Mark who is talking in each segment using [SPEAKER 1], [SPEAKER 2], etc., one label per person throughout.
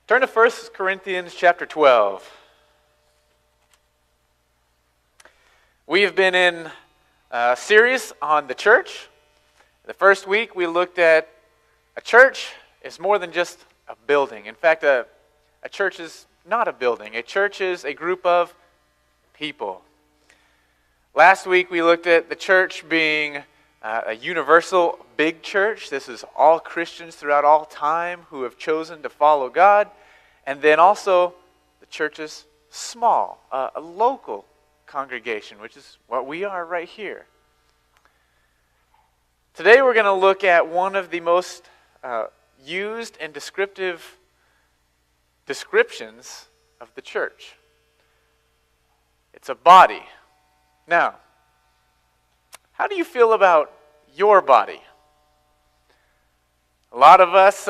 [SPEAKER 1] Turn to 1 Corinthians chapter 12. We have been in a series on the church. The first week we looked at a church is more than just a building. In fact, a church is not a building. A church is a group of people. Last week we looked at the church being a universal big church. This is all Christians throughout all time who have chosen to follow God. And then also the church is small, a local congregation, which is what we are right here. Today we're going to look at one of the most used and descriptive descriptions of the church. It's a body. Now, how do you feel about your body? A lot of us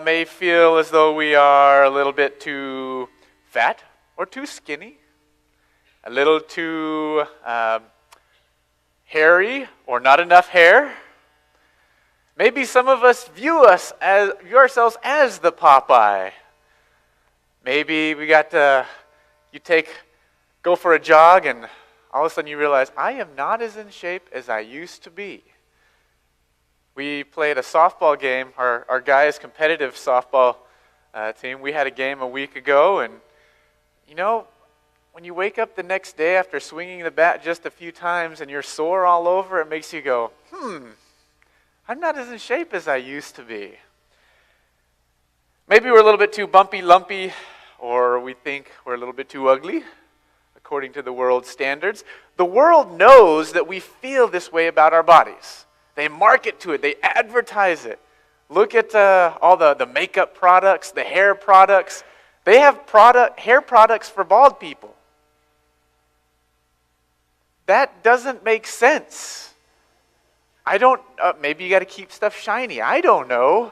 [SPEAKER 1] may feel as though we are a little bit too fat or too skinny, a little too hairy or not enough hair. Maybe some of us view ourselves as the Popeye. Maybe we go for a jog and all of a sudden you realize, I am not as in shape as I used to be. We played a softball game, our guys' competitive softball team. We had a game a week ago, and when you wake up the next day after swinging the bat just a few times and you're sore all over, it makes you go, I'm not as in shape as I used to be. Maybe we're a little bit too bumpy, lumpy, or we think we're a little bit too ugly, according to the world's standards. The world knows that we feel this way about our bodies. They market to it. They advertise it. Look at all the makeup products, the hair products. They have hair products for bald people. That doesn't make sense. Maybe you got to keep stuff shiny. I don't know.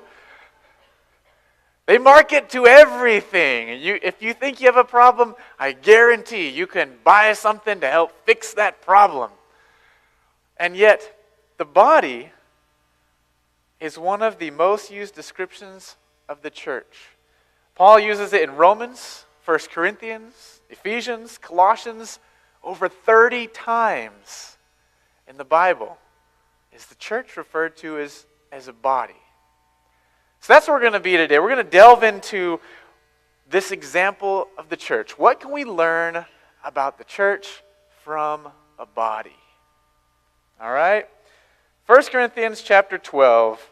[SPEAKER 1] They market to everything. If you think you have a problem, I guarantee you can buy something to help fix that problem. And yet, the body is one of the most used descriptions of the church. Paul uses it in Romans, 1 Corinthians, Ephesians, Colossians, over 30 times in the Bible is the church referred to as a body. So that's where we're going to be today. We're going to delve into this example of the church. What can we learn about the church from a body? All right? 1 Corinthians chapter 12,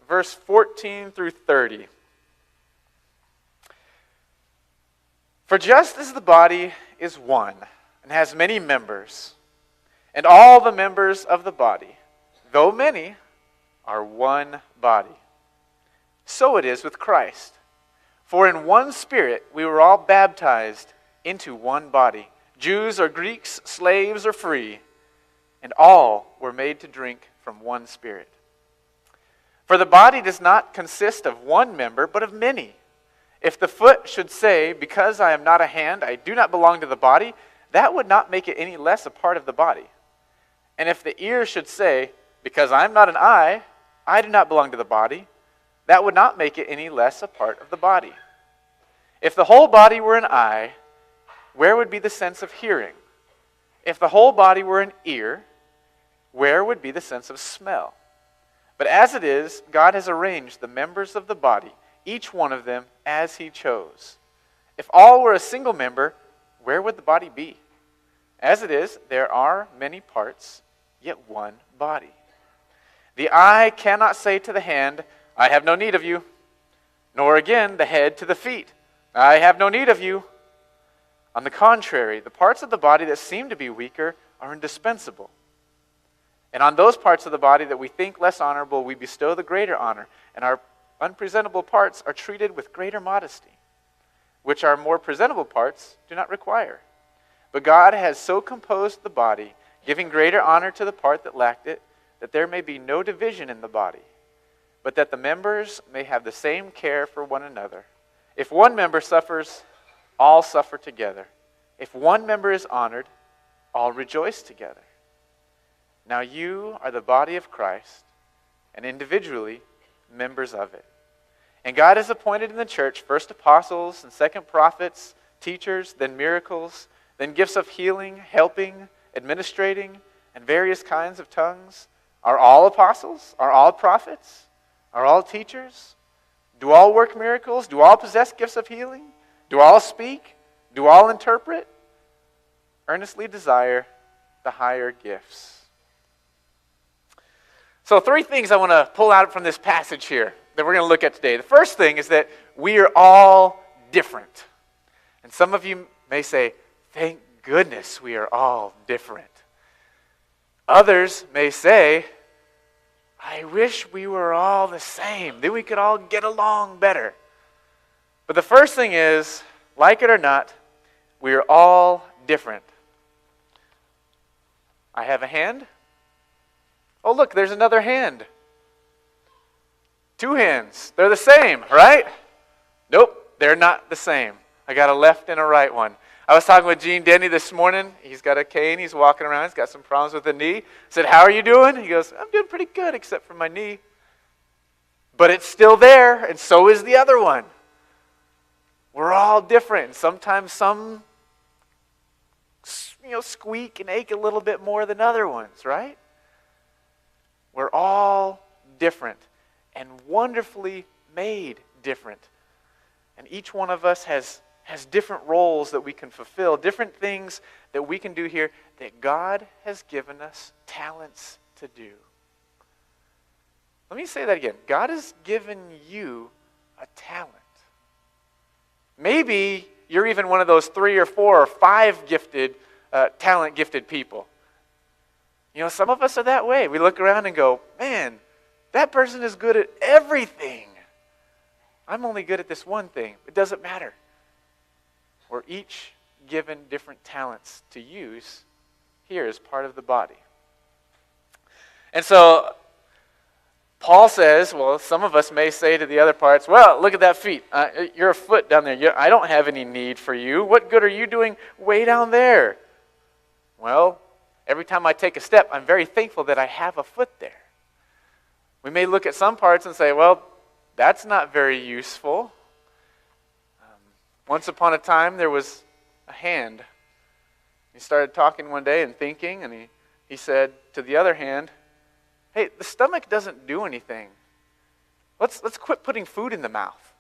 [SPEAKER 1] verse 14 through 30. For just as the body is one and has many members, and all the members of the body, though many, are one body, so it is with Christ. For in one Spirit we were all baptized into one body, Jews or Greeks, slaves or free, and all were made to drink from one Spirit. For the body does not consist of one member, but of many. If the foot should say, because I am not a hand, I do not belong to the body, that would not make it any less a part of the body. And if the ear should say, because I am not an eye, I do not belong to the body, that would not make it any less a part of the body. If the whole body were an eye, where would be the sense of hearing? If the whole body were an ear, where would be the sense of smell? But as it is, God has arranged the members of the body, each one of them as He chose. If all were a single member, where would the body be? As it is, there are many parts, yet one body. The eye cannot say to the hand, I have no need of you, nor again the head to the feet, I have no need of you. On the contrary, the parts of the body that seem to be weaker are indispensable. And on those parts of the body that we think less honorable, we bestow the greater honor, and our unpresentable parts are treated with greater modesty, which our more presentable parts do not require. But God has so composed the body, giving greater honor to the part that lacked it, that there may be no division in the body, but that the members may have the same care for one another. If one member suffers, all suffer together. If one member is honored, all rejoice together. Now you are the body of Christ, and individually members of it. And God has appointed in the church first apostles, and second prophets, teachers, then miracles, then gifts of healing, helping, administrating, and various kinds of tongues. Are all apostles? Are all prophets? Are all teachers? Do all work miracles? Do all possess gifts of healing? Do all speak? Do all interpret? Earnestly desire the higher gifts. So 3 things I want to pull out from this passage here that we're going to look at today. The first thing is that we are all different. And some of you may say, thank goodness we are all different. Others may say, I wish we were all the same. Then we could all get along better. But the first thing is, like it or not, we are all different. I have a hand. Oh, look, there's another hand. 2 hands. They're the same, right? Nope, they're not the same. I got a left and a right one. I was talking with Gene Denny this morning. He's got a cane. He's walking around. He's got some problems with the knee. I said, how are you doing? He goes, I'm doing pretty good except for my knee. But it's still there, and so is the other one. We're all different. Sometimes some squeak and ache a little bit more than other ones, right? We're all different and wonderfully made different. And each one of us has different roles that we can fulfill, different things that we can do here that God has given us talents to do. Let me say that again. God has given you a talent. Maybe you're even one of those 3 or 4 or 5 talent-gifted people. Some of us are that way. We look around and go, man, that person is good at everything. I'm only good at this one thing. It doesn't matter. We're each given different talents to use here as part of the body. And so Paul says, well, some of us may say to the other parts, well, look at that feet. You're a foot down there. I don't have any need for you. What good are you doing way down there? Well, every time I take a step, I'm very thankful that I have a foot there. We may look at some parts and say, well, that's not very useful. Once upon a time, there was a hand. He started talking one day and thinking, and he said to the other hand, hey, the stomach doesn't do anything. Let's quit putting food in the mouth.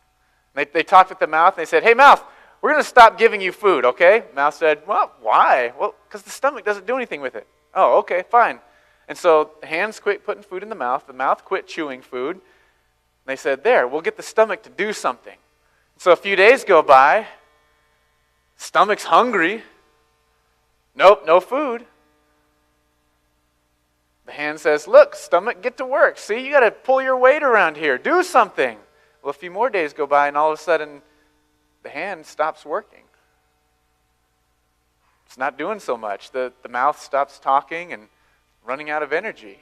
[SPEAKER 1] They talked with the mouth, and they said, hey, mouth, we're going to stop giving you food, okay? Mouth said, well, why? Well, because the stomach doesn't do anything with it. Oh, okay, fine. And so the hands quit putting food in the mouth quit chewing food. And they said, there, we'll get the stomach to do something. So a few days go by, stomach's hungry. Nope, no food. The hand says, look, stomach, get to work. See, you got to pull your weight around here. Do something. Well, a few more days go by, and all of a sudden, the hand stops working. It's not doing so much. The mouth stops talking and running out of energy.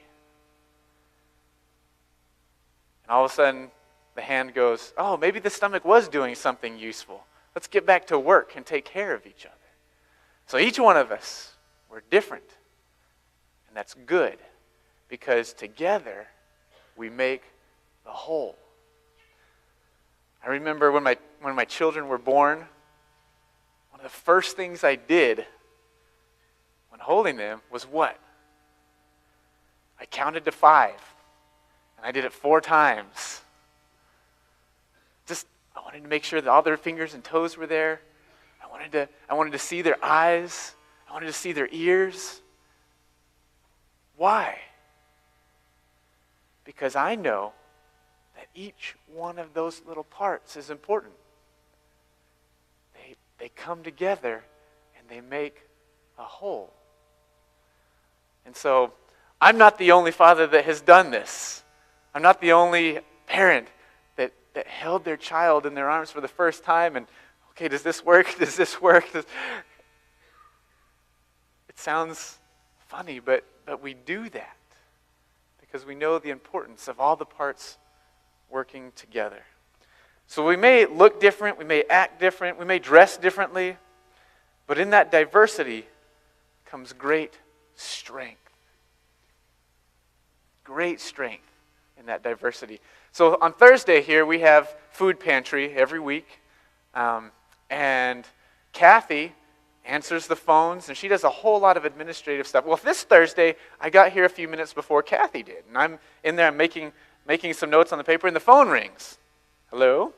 [SPEAKER 1] And all of a sudden, the hand goes, oh, maybe the stomach was doing something useful. Let's get back to work and take care of each other. So each one of us, we're different. And that's good, because together we make the whole. I remember when my children were born, one of the first things I did when holding them was what? I counted to 5, and I did it 4 times. I wanted to make sure that all their fingers and toes were there. I wanted to see their eyes. I wanted to see their ears. Why? Because I know that each one of those little parts is important. They come together and they make a whole. And so, I'm not the only father that has done this. I'm not the only parent that held their child in their arms for the first time and, okay, does this work? Does this work? It sounds funny, but we do that because we know the importance of all the parts working together. So we may look different, we may act different, we may dress differently, but in that diversity comes great strength. Great strength in that diversity. So on Thursday here, we have food pantry every week. And Kathy answers the phones, and she does a whole lot of administrative stuff. Well, this Thursday, I got here a few minutes before Kathy did. And I'm in there, I'm making some notes on the paper, and the phone rings. Hello?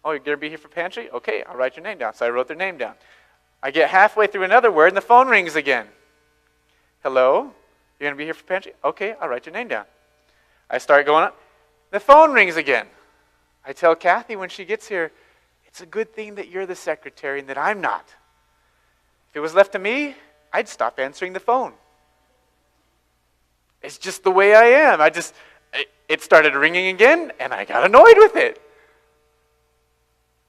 [SPEAKER 1] Oh, you're going to be here for pantry? Okay, I'll write your name down. So I wrote their name down. I get halfway through another word, and the phone rings again. Hello? You're going to be here for pantry? Okay, I'll write your name down. I start going up. The phone rings again. I tell Kathy when she gets here, it's a good thing that you're the secretary and that I'm not. If it was left to me, I'd stop answering the phone. It's just the way I am. It started ringing again, and I got annoyed with it.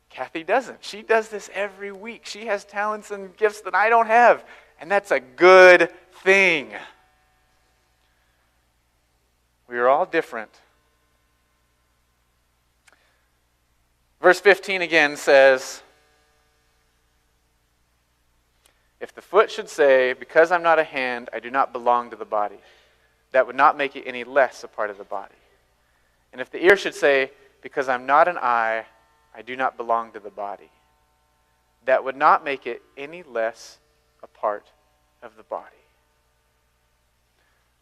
[SPEAKER 1] Kathy doesn't. She does this every week. She has talents and gifts that I don't have, and that's a good thing. We are all different. Verse 15 again says, if the foot should say, because I'm not a hand, I do not belong to the body, that would not make it any less a part of the body. And if the ear should say, because I'm not an eye, I do not belong to the body, that would not make it any less a part of the body.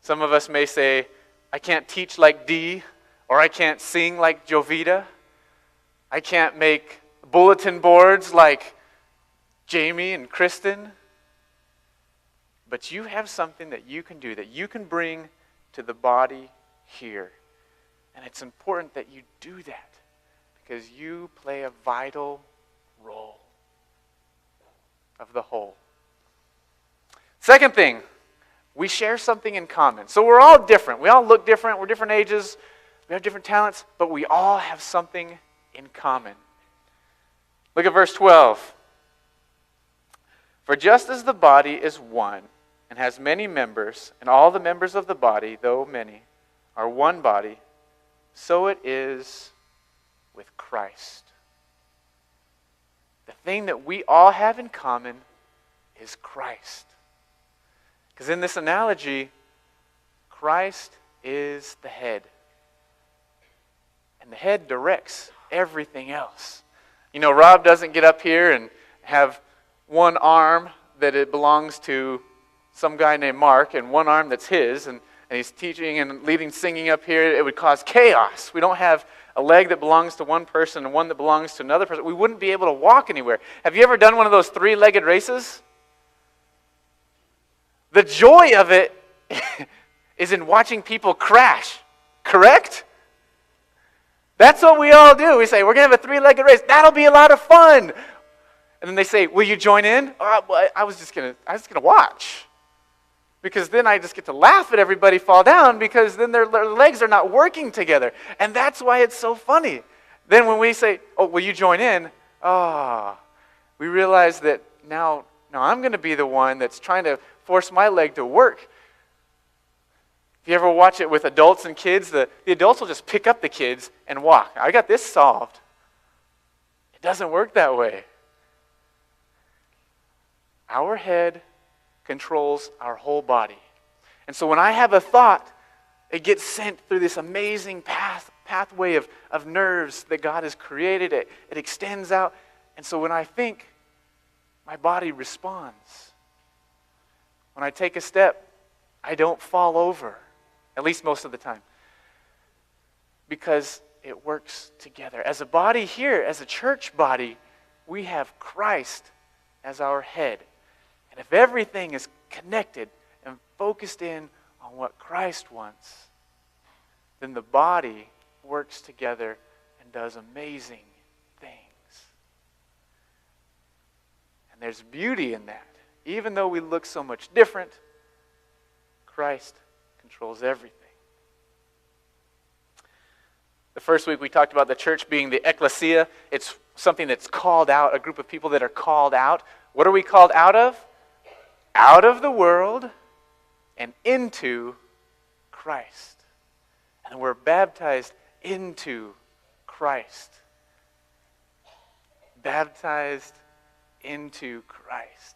[SPEAKER 1] Some of us may say, I can't teach like Dee, or I can't sing like Jovita. I can't make bulletin boards like Jamie and Kristen. But you have something that you can do, that you can bring to the body here. And it's important that you do that because you play a vital role of the whole. Second thing, we share something in common. So we're all different. We all look different. We're different ages. We have different talents, but we all have something in common. Look at verse 12. For just as the body is one and has many members, and all the members of the body, though many, are one body, so it is with Christ. The thing that we all have in common is Christ. Because in this analogy, Christ is the head. And the head directs everything else. You know, Rob doesn't get up here and have one arm that it belongs to some guy named Mark and one arm that's his, and he's teaching and leading singing up here. It would cause chaos. We don't have a leg that belongs to one person and one that belongs to another person. We wouldn't be able to walk anywhere. Have you ever done one of those three-legged races? The joy of it is in watching people crash, correct? That's what we all do. We say, we're going to have a three-legged race. That'll be a lot of fun. And then they say, will you join in? Oh, I was just going to watch. Because then I just get to laugh at everybody fall down because then their legs are not working together. And that's why it's so funny. Then when we say, oh, will you join in? We realize that now I'm going to be the one that's trying to force my leg to work. If you ever watch it with adults and kids, the adults will just pick up the kids and walk. I got this solved. It doesn't work that way. Our head controls our whole body. And so when I have a thought, it gets sent through this amazing pathway of nerves that God has created. It extends out. And so when I think, my body responds. When I take a step, I don't fall over, at least most of the time, because it works together. As a body here, as a church body, we have Christ as our head. And if everything is connected and focused in on what Christ wants, then the body works together and does amazing things. And there's beauty in that. Even though we look so much different, Christ controls everything. The first week we talked about the church being the ecclesia. It's something that's called out, a group of people that are called out. What are we called out of? Out of the world and into Christ. And we're baptized into Christ. Baptized into Christ.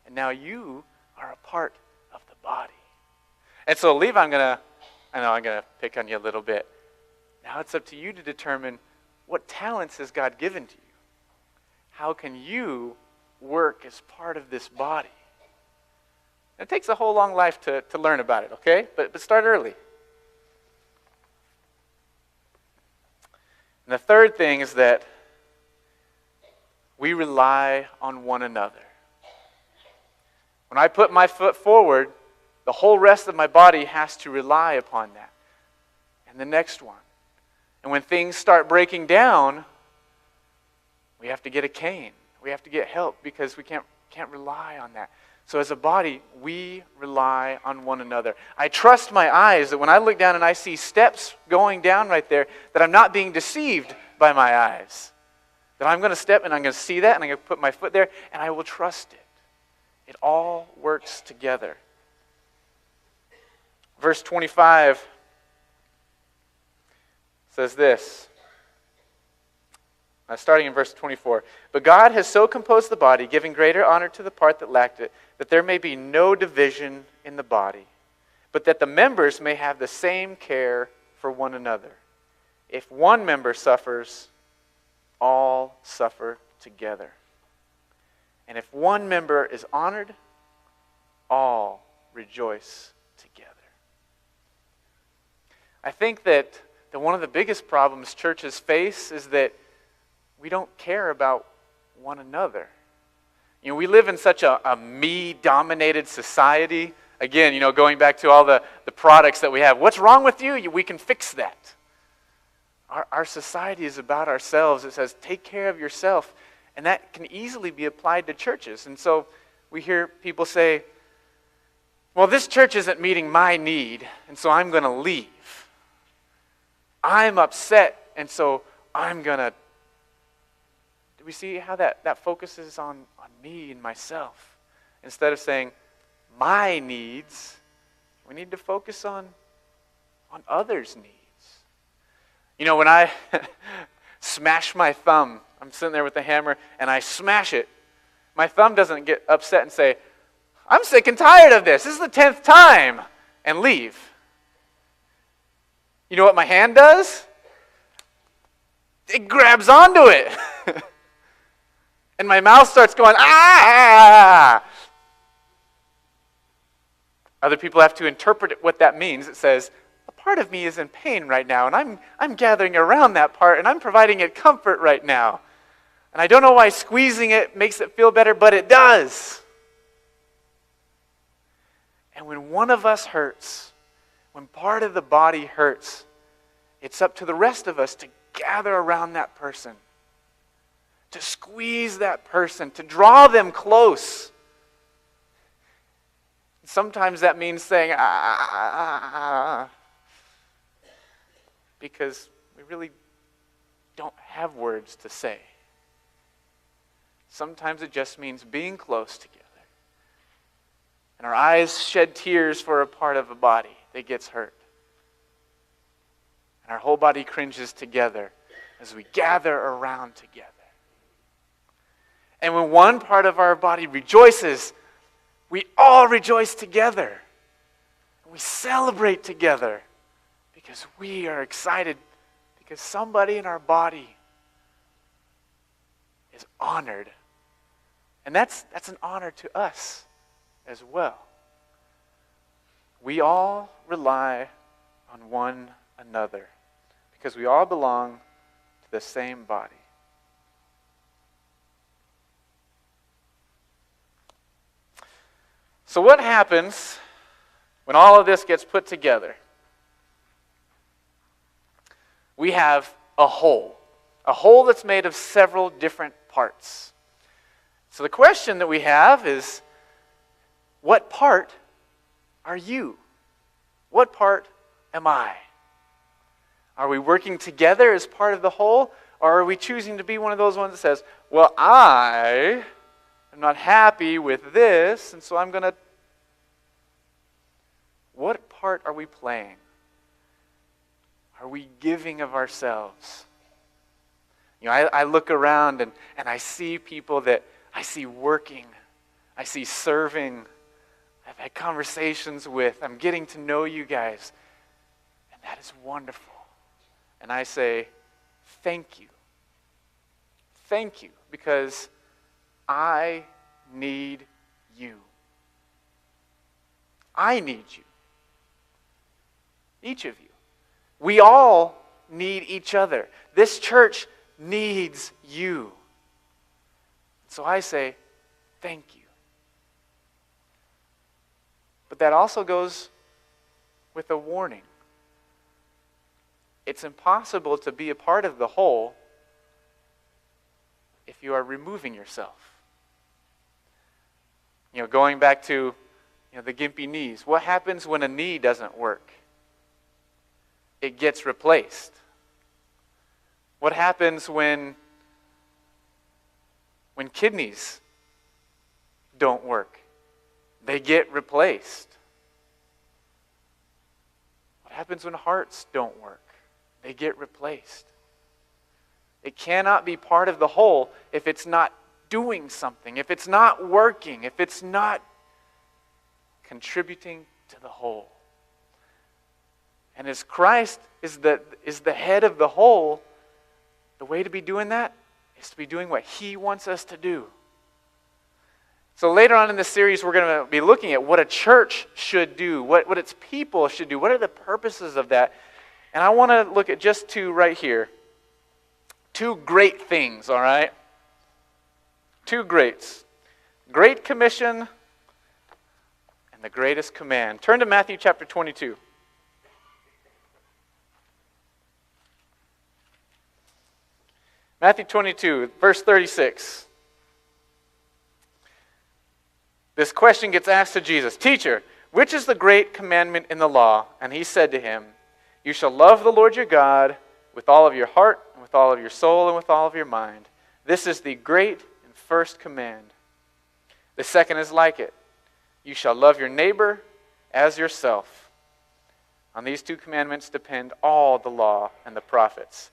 [SPEAKER 1] And now you are a part of the body. And so, Levi, I'm going to pick on you a little bit. Now it's up to you to determine what talents has God given to you. How can you work as part of this body? It takes a whole long life to learn about it, okay? But start early. And the third thing is that we rely on one another. When I put my foot forward, the whole rest of my body has to rely upon that. And the next one. And when things start breaking down, we have to get a cane. We have to get help because we can't rely on that. So as a body, we rely on one another. I trust my eyes that when I look down and I see steps going down right there, that I'm not being deceived by my eyes. That I'm going to step and I'm going to see that and I'm going to put my foot there and I will trust it. It all works together. Verse 25 says this. Starting in verse 24. But God has so composed the body, giving greater honor to the part that lacked it, that there may be no division in the body, but that the members may have the same care for one another. If one member suffers, all suffer together. And if one member is honored, all rejoice together. I think that one of the biggest problems churches face is that we don't care about one another. You know, we live in such a me-dominated society. Again, you know, going back to all the products that we have. What's wrong with you? We can fix that. Our society is about ourselves. It says, take care of yourself. And that can easily be applied to churches. And so we hear people say, well, this church isn't meeting my need, and so I'm going to leave. I'm upset, and so I'm going to... Do we see how that focuses on me and myself? Instead of saying, my needs, we need to focus on others' needs. You know, when I smash my thumb, I'm sitting there with the hammer, and I smash it, my thumb doesn't get upset and say, I'm sick and tired of this. This is the 10th time, and leave. You know what my hand does? It grabs onto it. And my mouth starts going, ah! Other people have to interpret what that means. It says, a part of me is in pain right now, and I'm gathering around that part, and I'm providing it comfort right now. And I don't know why squeezing it makes it feel better, but it does. And when one of us hurts, when part of the body hurts, it's up to the rest of us to gather around that person, to squeeze that person, to draw them close. Sometimes that means saying, because we really don't have words to say. Sometimes it just means being close together. And our eyes shed tears for a part of a body that gets hurt. And our whole body cringes together as we gather around together. And when one part of our body rejoices, we all rejoice together. We celebrate together because we are excited because somebody in our body is honored. And that's an honor to us as well. We all rely on one another because we all belong to the same body. So what happens when all of this gets put together? We have a whole that's made of several different parts. So the question that we have is, what part are you? What part am I? Are we working together as part of the whole, or are we choosing to be one of those ones that says, well, I am not happy with this, and so I'm going to... What part are we playing? Are we giving of ourselves? You know, I look around and I see people that I see working. I see serving. I've had conversations with. I'm getting to know you guys. And that is wonderful. And I say, thank you. Thank you, because I need you. I need you. Each of you. We all need each other. This church needs you. So I say, thank you. But that also goes with a warning. It's impossible to be a part of the whole if you are removing yourself. Going back to the gimpy knees. What happens when a knee doesn't work? It gets replaced. What happens when kidneys don't work? They get replaced. What happens when hearts don't work? They get replaced. It cannot be part of the whole if it's not doing something, if it's not working, if it's not contributing to the whole. And as Christ is the head of the whole, the way to be doing that is to be doing what He wants us to do. So later on in this series, we're going to be looking at what a church should do, what its people should do. What are the purposes of that? And I want to look at just two right here. Two great things, all right? Two greats. Great Commission and the greatest command. Turn to Matthew chapter 22. Matthew 22, verse 36. This question gets asked to Jesus. Teacher, which is the great commandment in the law? And he said to him, you shall love the Lord your God with all of your heart, and with all of your soul, and with all of your mind. This is the great and first command. The second is like it. You shall love your neighbor as yourself. On these two commandments depend all the law and the prophets.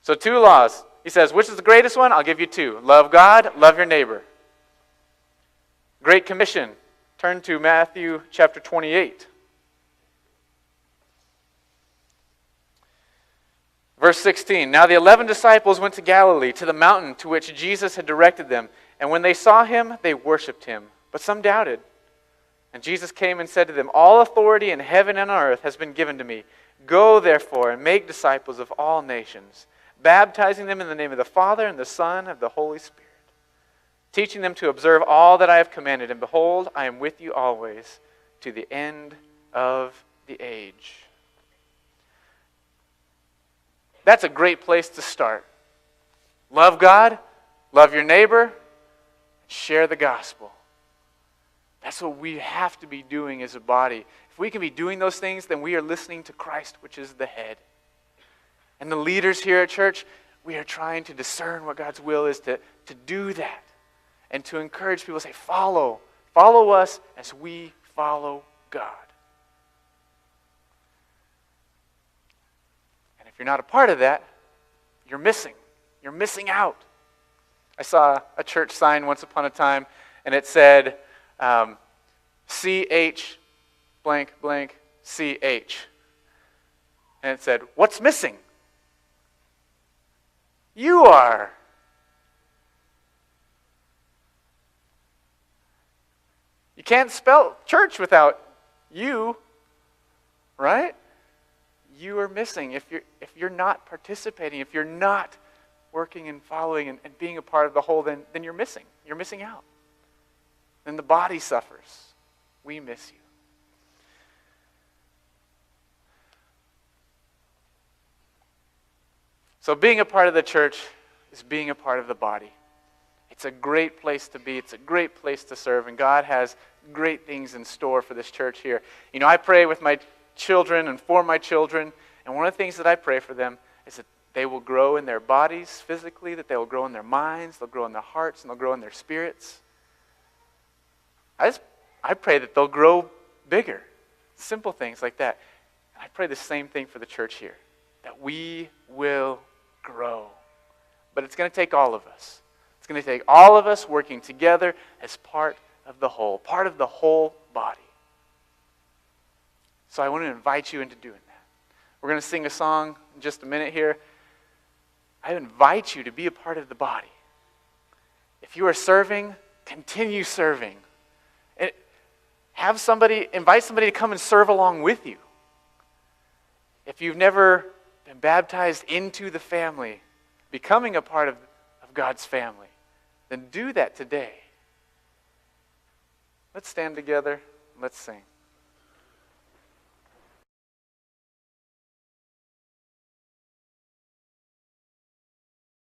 [SPEAKER 1] So two laws. He says, which is the greatest one? I'll give you two. Love God, love your neighbor. Great Commission. Turn to Matthew chapter 28. Verse 16, now the 11 disciples went to Galilee, to the mountain to which Jesus had directed them. And when they saw him, they worshipped him. But some doubted. And Jesus came and said to them, all authority in heaven and on earth has been given to me. Go therefore and make disciples of all nations, baptizing them in the name of the Father and the Son and the Holy Spirit, teaching them to observe all that I have commanded. And behold, I am with you always to the end of the age. That's a great place to start. Love God, love your neighbor, share the gospel. That's what we have to be doing as a body. If we can be doing those things, then we are listening to Christ, which is the head. And the leaders here at church, we are trying to discern what God's will is to do that. And to encourage people to say, follow us as we follow God. And if you're not a part of that, you're missing. You're missing out. I saw a church sign once upon a time, and it said, CH blank blank CH. And it said, what's missing? You are. You can't spell church without you, right? You are missing. If you're not participating, if you're not working and following and being a part of the whole, then you're missing. You're missing out. Then the body suffers. We miss you. So being a part of the church is being a part of the body. It's a great place to be. It's a great place to serve. And God has great things in store for this church here. You know, I pray with my children and for my children. And one of the things that I pray for them is that they will grow in their bodies physically, that they will grow in their minds, they'll grow in their hearts, and they'll grow in their spirits. I pray that they'll grow bigger. Simple things like that. And I pray the same thing for the church here. That we will grow. But it's going to take all of us. It's going to take all of us working together as part of the whole body. So I want to invite you into doing that. We're going to sing a song in just a minute here. I invite you to be a part of the body. If you are serving, continue serving. And invite somebody to come and serve along with you. If you've never been baptized into the family, becoming a part of God's family, then do that today. Let's stand together. Let's sing.